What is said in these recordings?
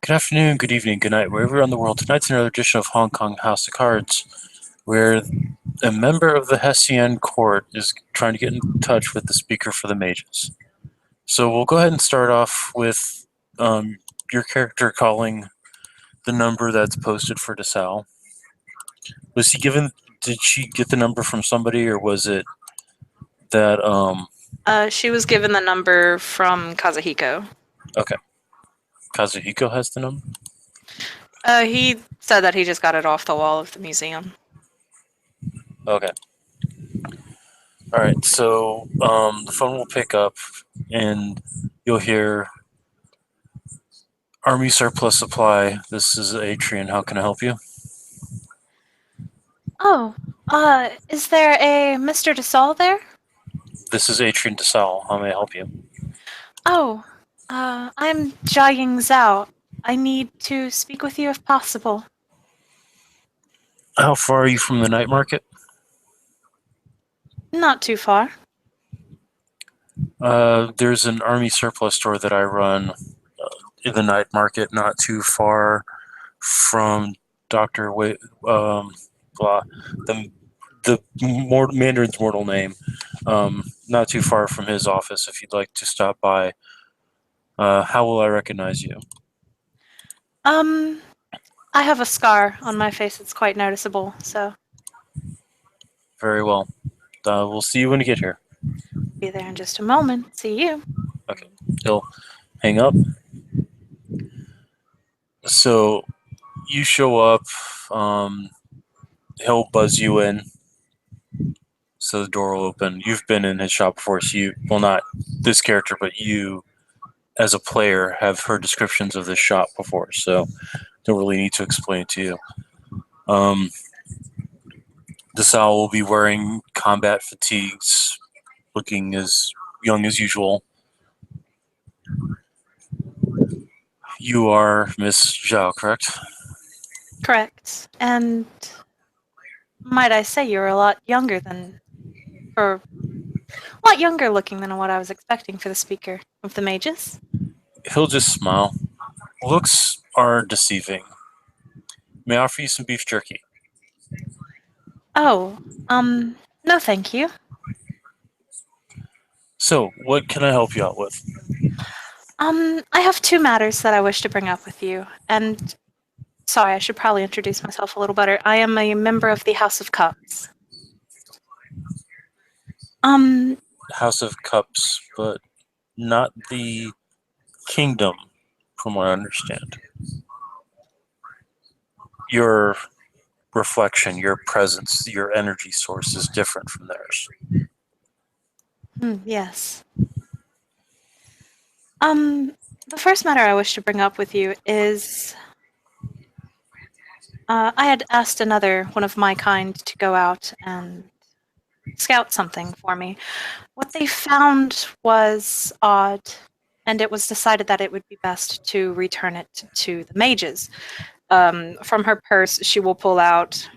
Good afternoon, good evening, good night, wherever you're on the world. Tonight's another edition of Hong Kong House of Cards, where a member of the Hessian court is trying to get in touch with the speaker for the mages. So we'll go ahead and start off with your character calling the number that's posted for DeSalle. Was he given? Did she get the number from somebody, or was it that? She was given the number from Kazuhiko. Okay, Kazuhiko has the number. He said that he just got it off the wall of the museum. Okay. All right. So the phone will pick up, and you'll hear Army Surplus Supply. This is Atrian. How can I help you? Oh, is there a Mr. DeSalle there? This is Atrian DeSalle. How may I help you? Oh, I'm Jiaying Zhao. I need to speak with you if possible. How far are you from the night market? Not too far. There's an Army Surplus store that I run in the night market, not too far from Doctor blah, the Mandarin's mortal name. Not too far from his office. If you'd like to stop by, how will I recognize you? Um, I have a scar on my face that's quite noticeable, so Very well. We'll see you when you get here. be there in just a moment. See you. Okay. He'll hang up. So you show up. He'll buzz you in. So the door will open. You've been in his shop before, so you, well, not this character, but you as a player have heard descriptions of this shop before, so don't really need to explain it to you. DeSalle will be wearing combat fatigues, looking as young as usual. You are Miss Zhao, correct? Correct. And might I say you're a lot younger than, or a lot younger looking than what I was expecting for the speaker of the mages. He'll just smile. Looks are deceiving. May I offer you some beef jerky? Oh, no thank you. So, what can I help you out with? I have two matters that I wish to bring up with you, and sorry, I should probably introduce myself a little better. I am a member of the House of Cups. Um, House of Cups, but not the kingdom, from what I understand. Your reflection, your presence, your energy source is different from theirs. yes. The first matter I wish to bring up with you is I had asked another one of my kind to go out and scout something for me. What they found was odd, and it was decided that it would be best to return it to the mages. From her purse, she will pull out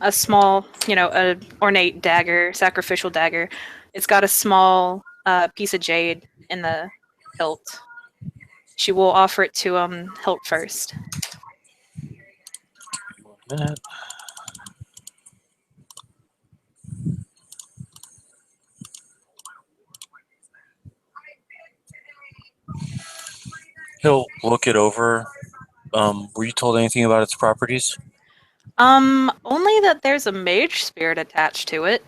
a small, a ornate dagger, sacrificial dagger. It's got a small piece of jade in the hilt. She will offer it to Hilt first. Minute. He'll look it over. Were you told anything about its properties? Only that there's a mage spirit attached to it.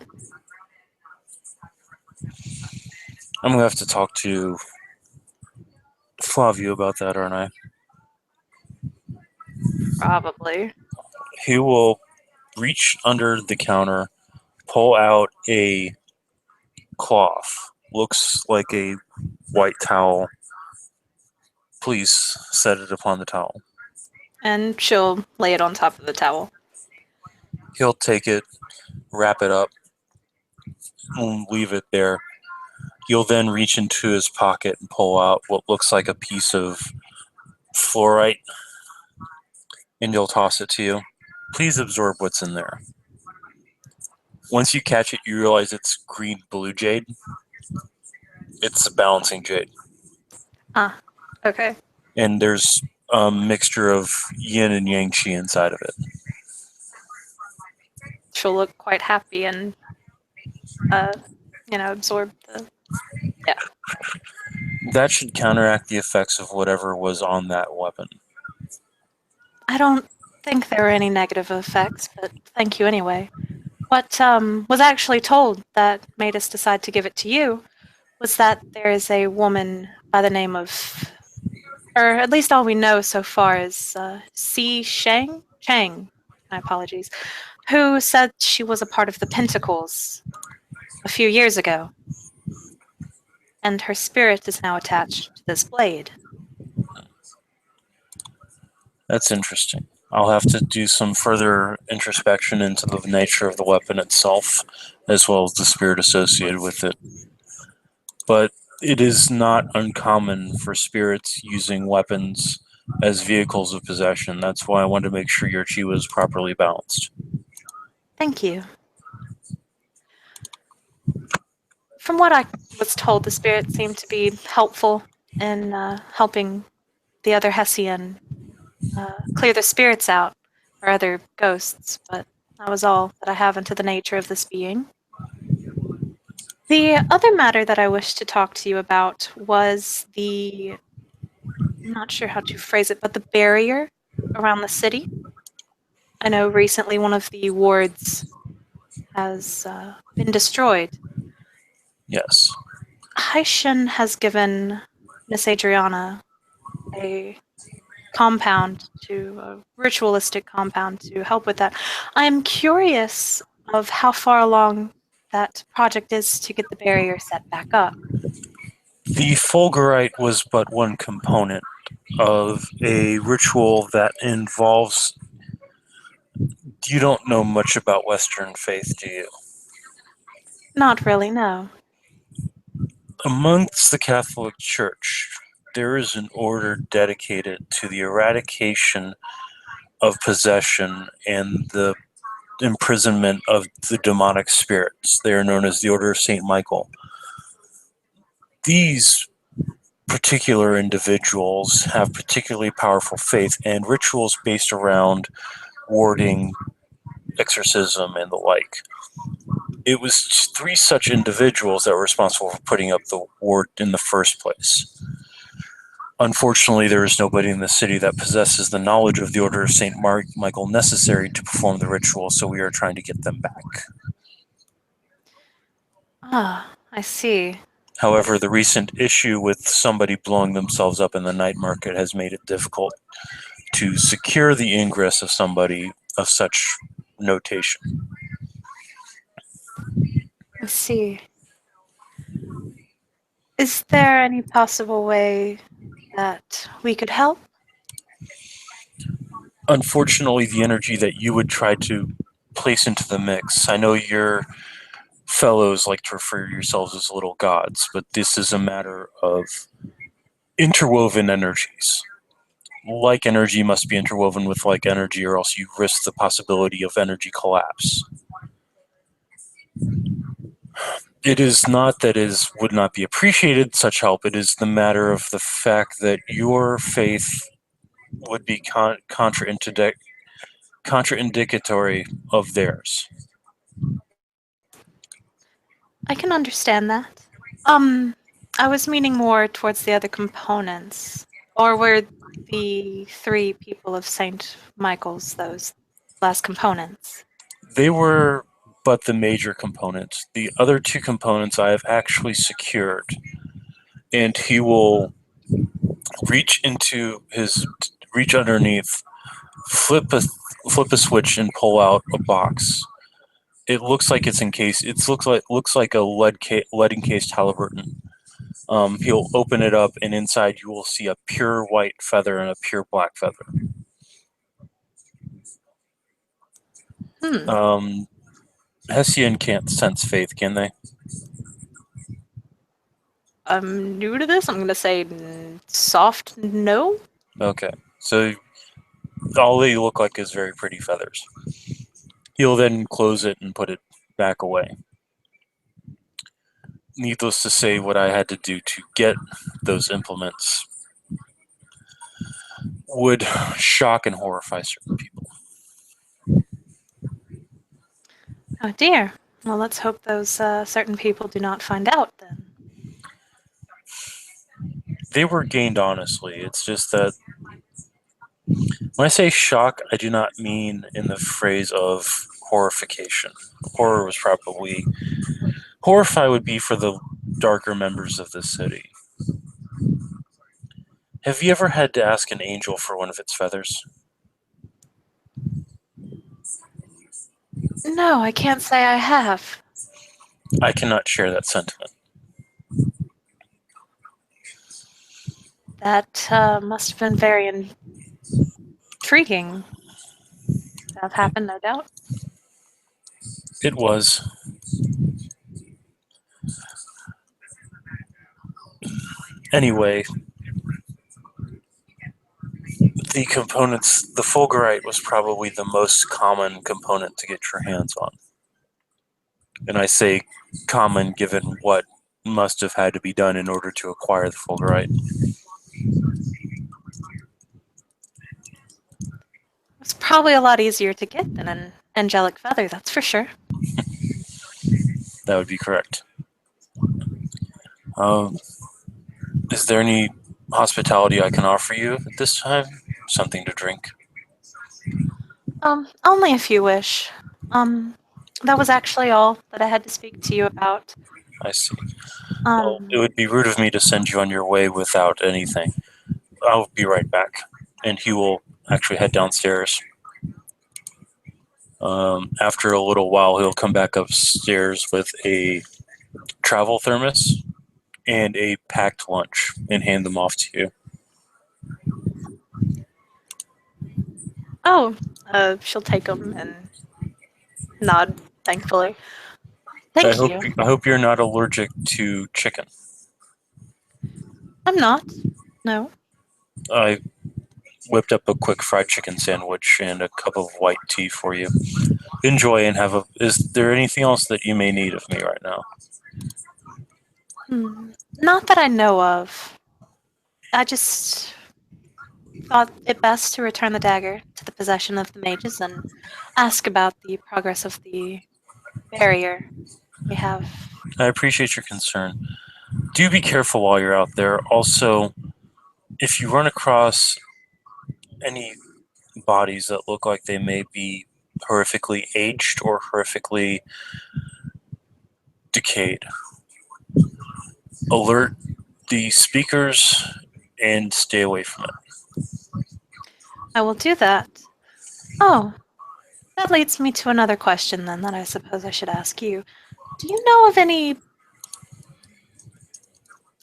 I'm gonna have to talk to Flavio about that, aren't I? Probably. He will reach under the counter, pull out a cloth. Looks like a white towel. Please set it upon the towel. And she'll lay it on top of the towel. He'll take it, wrap it up, and leave it there. He'll then reach into his pocket and pull out what looks like a piece of fluorite, and he'll toss it to you. Please absorb what's in there. Once you catch it, you realize it's green blue jade. It's a balancing jade. Ah, okay. and there's a mixture of yin and yang chi inside of it. She'll look quite happy and, absorb the. That should counteract the effects of whatever was on that weapon. I don't think there were any negative effects, but thank you anyway. What was actually told that made us decide to give it to you was that there is a woman by the name of, or at least all we know so far is Si Chang, my apologies, who said she was a part of the Pentacles a few years ago, and her spirit is now attached to this blade. That's interesting. I'll have to do some further introspection into the nature of the weapon itself, as well as the spirit associated with it. But it is not uncommon for spirits using weapons as vehicles of possession. That's why I wanted to make sure your chi was properly balanced. Thank you. From what I was told, the spirit seemed to be helpful in helping the other Hessian clear the spirits out, or other ghosts, but that was all that I have into the nature of this being. The other matter that I wished to talk to you about was I'm not sure how to phrase it, but the barrier around the city. I know recently one of the wards has been destroyed. Yes. Haishin has given Miss Adriana a ritualistic compound to help with that. I am curious of how far along that project is to get the barrier set back up. The Fulgurite was but one component of a ritual that involves. You don't know much about Western faith, do you? Not really, no. Amongst the Catholic Church, there is an order dedicated to the eradication of possession and the imprisonment of the demonic spirits. They are known as the Order of St. Michael. These particular individuals have particularly powerful faith and rituals based around warding, exorcism, and the like. It was 3 such individuals that were responsible for putting up the ward in the first place. Unfortunately, there is nobody in the city that possesses the knowledge of the Order of St. Michael necessary to perform the ritual, so we are trying to get them back. Ah, I see. However, the recent issue with somebody blowing themselves up in the night market has made it difficult to secure the ingress of somebody of such notation. I see. Is there any possible way that we could help? Unfortunately, the energy that you would try to place into the mix, I know your fellows like to refer yourselves as little gods, but this is a matter of interwoven energies. Like energy must be interwoven with like energy, or else you risk the possibility of energy collapse. It is not that it would not be appreciated, such help. It is the matter of the fact that your faith would be contraindicatory of theirs. I can understand that. I was meaning more towards the other components. Or were the 3 people of St. Michael's those last components? They were but the major components. The other 2 components I have actually secured, and he will reach underneath, flip a switch, and pull out a box. It looks like it's encased. It looks like a lead encased Halliburton. He'll open it up, and inside you will see a pure white feather and a pure black feather. Hessian can't sense faith, can they? I'm new to this. I'm going to say soft no. Okay, so all they look like is very pretty feathers. He'll then close it and put it back away. Needless to say, what I had to do to get those implements would shock and horrify certain people. Oh dear. Well, let's hope those certain people do not find out then. They were gained honestly. It's just that when I say shock, I do not mean in the phrase of horrification. Horror was probably horrify would be for the darker members of the city. Have you ever had to ask an angel for one of its feathers? No, I can't say I have. I cannot share that sentiment. That must have been very intriguing to have happened, no doubt. It was. Anyway, the components, the fulgurite was probably the most common component to get your hands on. And I say common given what must have had to be done in order to acquire the fulgurite. It's probably a lot easier to get than an angelic feather, that's for sure. That would be correct. Is there any hospitality I can offer you at this time? Something to drink? Only if you wish. That was actually all that I had to speak to you about. I see. Well, it would be rude of me to send you on your way without anything. I'll be right back. And he will actually head downstairs. After a little while, he'll come back upstairs with a travel thermos and a packed lunch and hand them off to you. Oh, she'll take them and nod thankfully. Thank you. I hope you're not allergic to chicken. I'm not. No. I whipped up a quick fried chicken sandwich and a cup of white tea for you. Enjoy and have a. Is there anything else that you may need of me right now? Not that I know of. I just thought it best to return the dagger to the possession of the mages and ask about the progress of the barrier we have. I appreciate your concern. Do be careful while you're out there. Also, if you run across any bodies that look like they may be horrifically aged or horrifically decayed, alert the speakers and stay away from it. I will do that. Oh, that leads me to another question then that I suppose I should ask you. Do you know of any...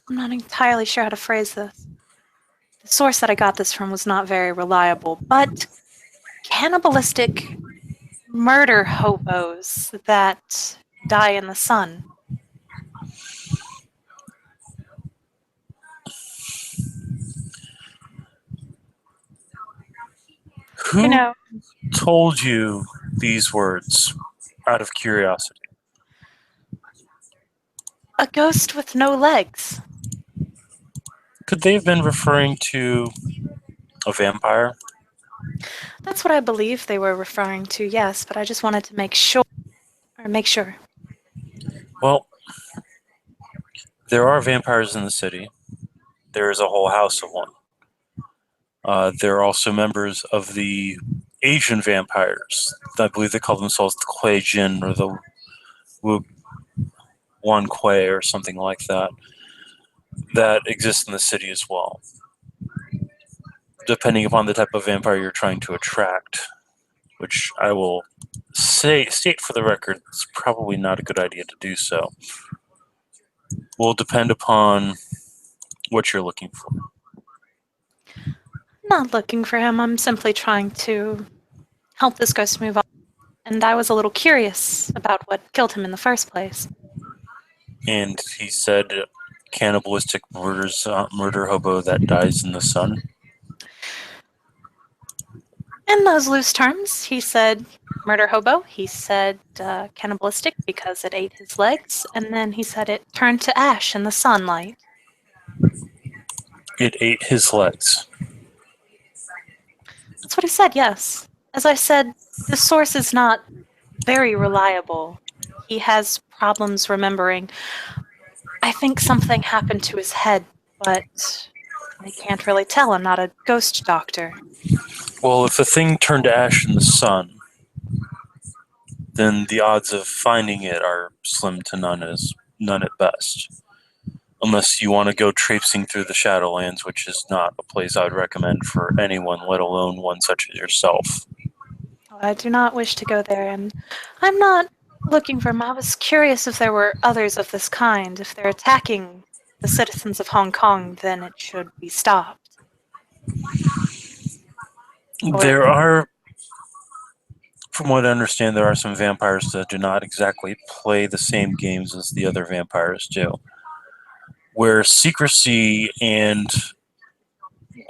I'm not entirely sure how to phrase this. The source that I got this from was not very reliable, but cannibalistic murder hobos that die in the sun. Who told you these words out of curiosity? A ghost with no legs. Could they have been referring to a vampire? That's what I believe they were referring to, yes, but I just wanted to make sure. Well, there are vampires in the city. There is a whole house of one. There are also members of the Asian vampires. I believe they call themselves the Kuei Jin or the Wan Kuei or something like that. That exist in the city as well. Depending upon the type of vampire you're trying to attract, which I will state for the record, it's probably not a good idea to do so. Will depend upon what you're looking for. Not looking for him. I'm simply trying to help this ghost move on. And I was a little curious about what killed him in the first place. And he said, cannibalistic murder hobo that dies in the sun. In those loose terms, he said murder hobo. He said cannibalistic because it ate his legs. And then he said it turned to ash in the sunlight. It ate his legs. That's what he said, yes. As I said, this source is not very reliable. He has problems remembering. I think something happened to his head, but I can't really tell. I'm not a ghost doctor. Well, if the thing turned to ash in the sun, then the odds of finding it are slim to none at best. Unless you want to go traipsing through the Shadowlands, which is not a place I would recommend for anyone, let alone one such as yourself. I do not wish to go there, and I'm not looking for him. I was curious if there were others of this kind. If they're attacking the citizens of Hong Kong, then it should be stopped. There are, from what I understand, there are some vampires that do not exactly play the same games as the other vampires do, where secrecy and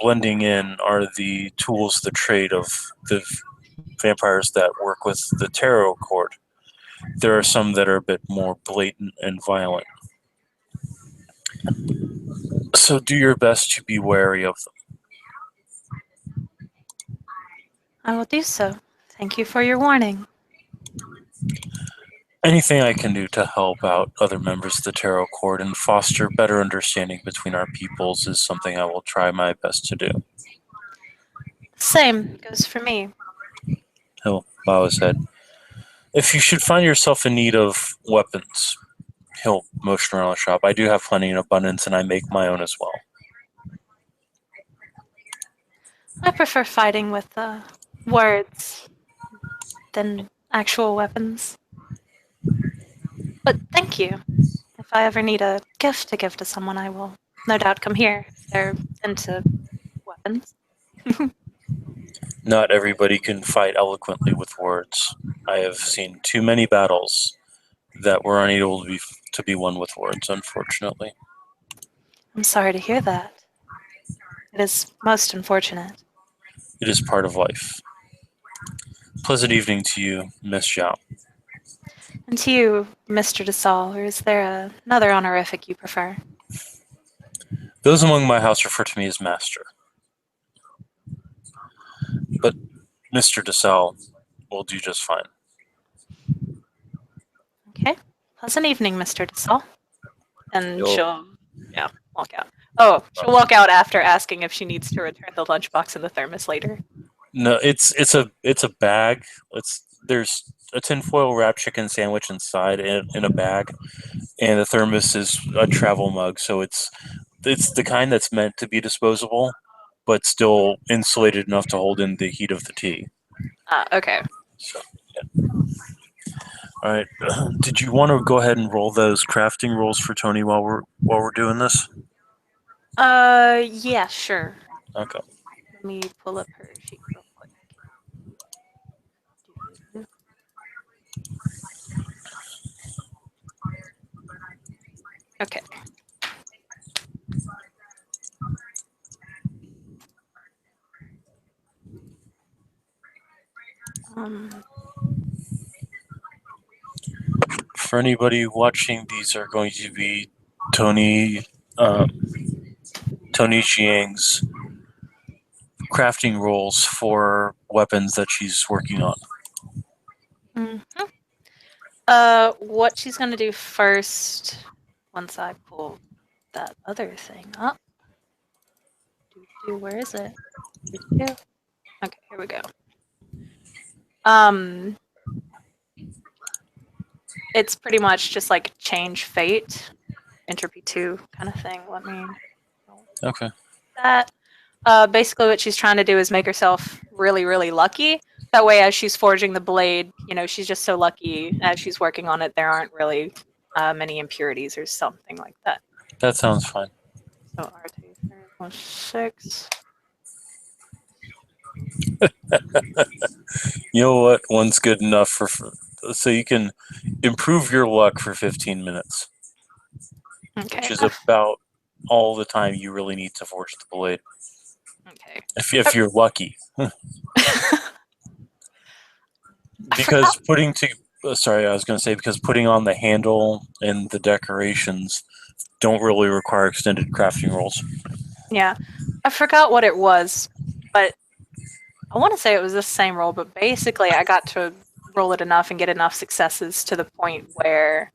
blending in are the tools of the trade of the vampires that work with the tarot court. There are some that are a bit more blatant and violent. So do your best to be wary of them. I will do so. Thank you for your warning. Anything I can do to help out other members of the tarot court and foster better understanding between our peoples is something I will try my best to do. Same goes for me. He'll bow his head. If you should find yourself in need of weapons, he'll motion around the shop. I do have plenty in abundance, and I make my own as well. I prefer fighting with words than actual weapons. But thank you. If I ever need a gift to give to someone, I will no doubt come here if they're into weapons. Not everybody can fight eloquently with words. I have seen too many battles that were unable to be won with words, unfortunately. I'm sorry to hear that. It is most unfortunate. It is part of life. Pleasant evening to you, Miss Zhao. And to you, Mr. DeSalle, or is there another honorific you prefer? Those among my house refer to me as Master. But Mr. DeSalle will do just fine. Okay. Pleasant evening, Mr. DeSalle. And Yo. she'll, walk out. Oh, she'll walk out after asking if she needs to return the lunchbox and the thermos later. No, it's a bag. There's a tinfoil wrapped chicken sandwich inside in a bag, and the thermos is a travel mug. So it's the kind that's meant to be disposable, but still insulated enough to hold in the heat of the tea. Okay. So, yeah. All right. Did you want to go ahead and roll those crafting rolls for Tony while we're doing this? Yeah, sure. Okay. Let me pull up her sheet real quick. Okay. For anybody watching, these are going to be Tony Jiang's crafting rolls for weapons that she's working on. Mm-hmm. What she's gonna do first, once I pull that other thing up. Where is it? Okay, here we go. It's pretty much just like change fate, entropy 2 kind of thing. Let me. Okay. That. Basically, what she's trying to do is make herself really, really lucky. That way, as she's forging the blade, she's just so lucky as she's working on it, there aren't really many impurities or something like that. That sounds fine. So RT 6. You know what? One's good enough so you can improve your luck for 15 minutes. Okay. Which is about all the time you really need to forge the blade. Okay. If you're lucky. Because putting on the handle and the decorations don't really require extended crafting rolls. Yeah. I forgot what it was, but I want to say it was the same roll, but basically I got to roll it enough and get enough successes to the point where,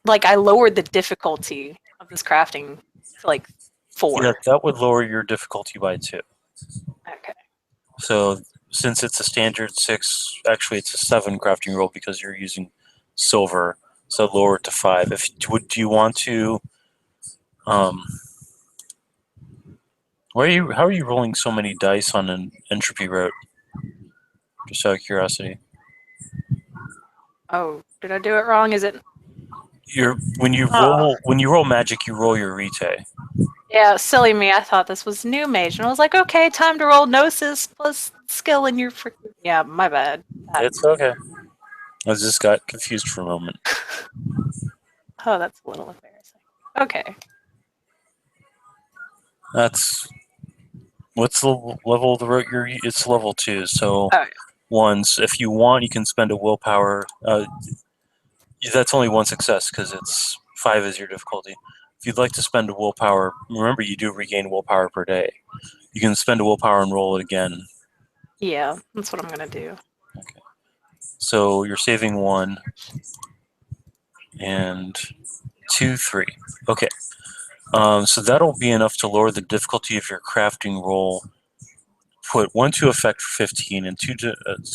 like, I lowered the difficulty of this crafting to like 4. Yeah, that would lower your difficulty by 2. Okay. So since it's a standard 6, actually it's a 7 crafting roll because you're using silver. So lower it to 5. Do you want to? How are you rolling so many dice on an entropy route? Just out of curiosity. Oh, did I do it wrong? Is it? When you roll magic, you roll your rete. Yeah, silly me. I thought this was new mage, and I was like, okay, time to roll gnosis plus skill in your freaking. Yeah, my bad. It's okay. I just got confused for a moment. Oh, that's a little embarrassing. Okay. That's what's the level of the route you're? It's level 2. So Oh, yeah. once, if you want, you can spend a willpower. That's only one success because it's 5 is your difficulty. If you'd like to spend a willpower, remember you do regain willpower per day. You can spend a willpower and roll it again. Yeah, that's what I'm gonna do. Okay. So you're saving 1 and 2, 3. Okay. So that'll be enough to lower the difficulty of your crafting roll. Put 1 to effect for 15 and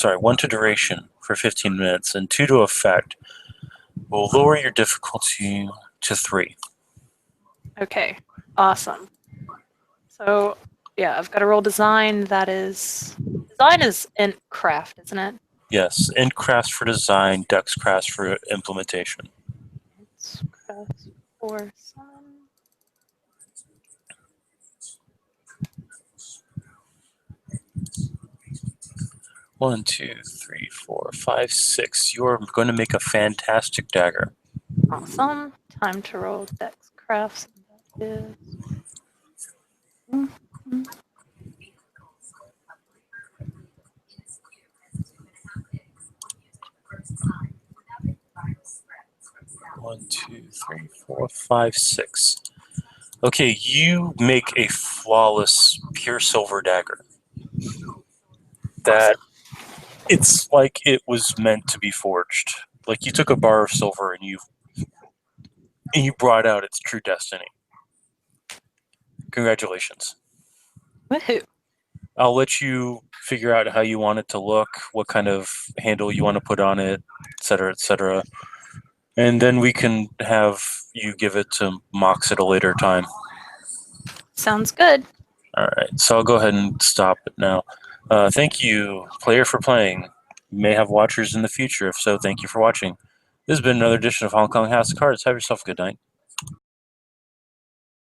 1 to duration for 15 minutes and 2 to effect. Will lower your difficulty to 3. Okay, awesome. So yeah, I've got to roll design. Design is in craft, isn't it? Yes, int crafts for design, dex crafts for implementation. It's craft for summon. One, 2, 3, 4, 5, 6. You're going to make a fantastic dagger. Awesome. Time to roll dex crafts. That is. One, 2, 3, 4, 5, 6. Okay, you make a flawless pure silver dagger. That it's like it was meant to be forged. Like you took a bar of silver and you brought out its true destiny. Congratulations. Woohoo! I'll let you figure out how you want it to look, what kind of handle you want to put on it, etc., etc. And then we can have you give it to Mox at a later time. Sounds good. All right, so I'll go ahead and stop it now. Thank you, player, for playing. You may have watchers in the future. If so, thank you for watching. This has been another edition of Hong Kong House of Cards. Have yourself a good night.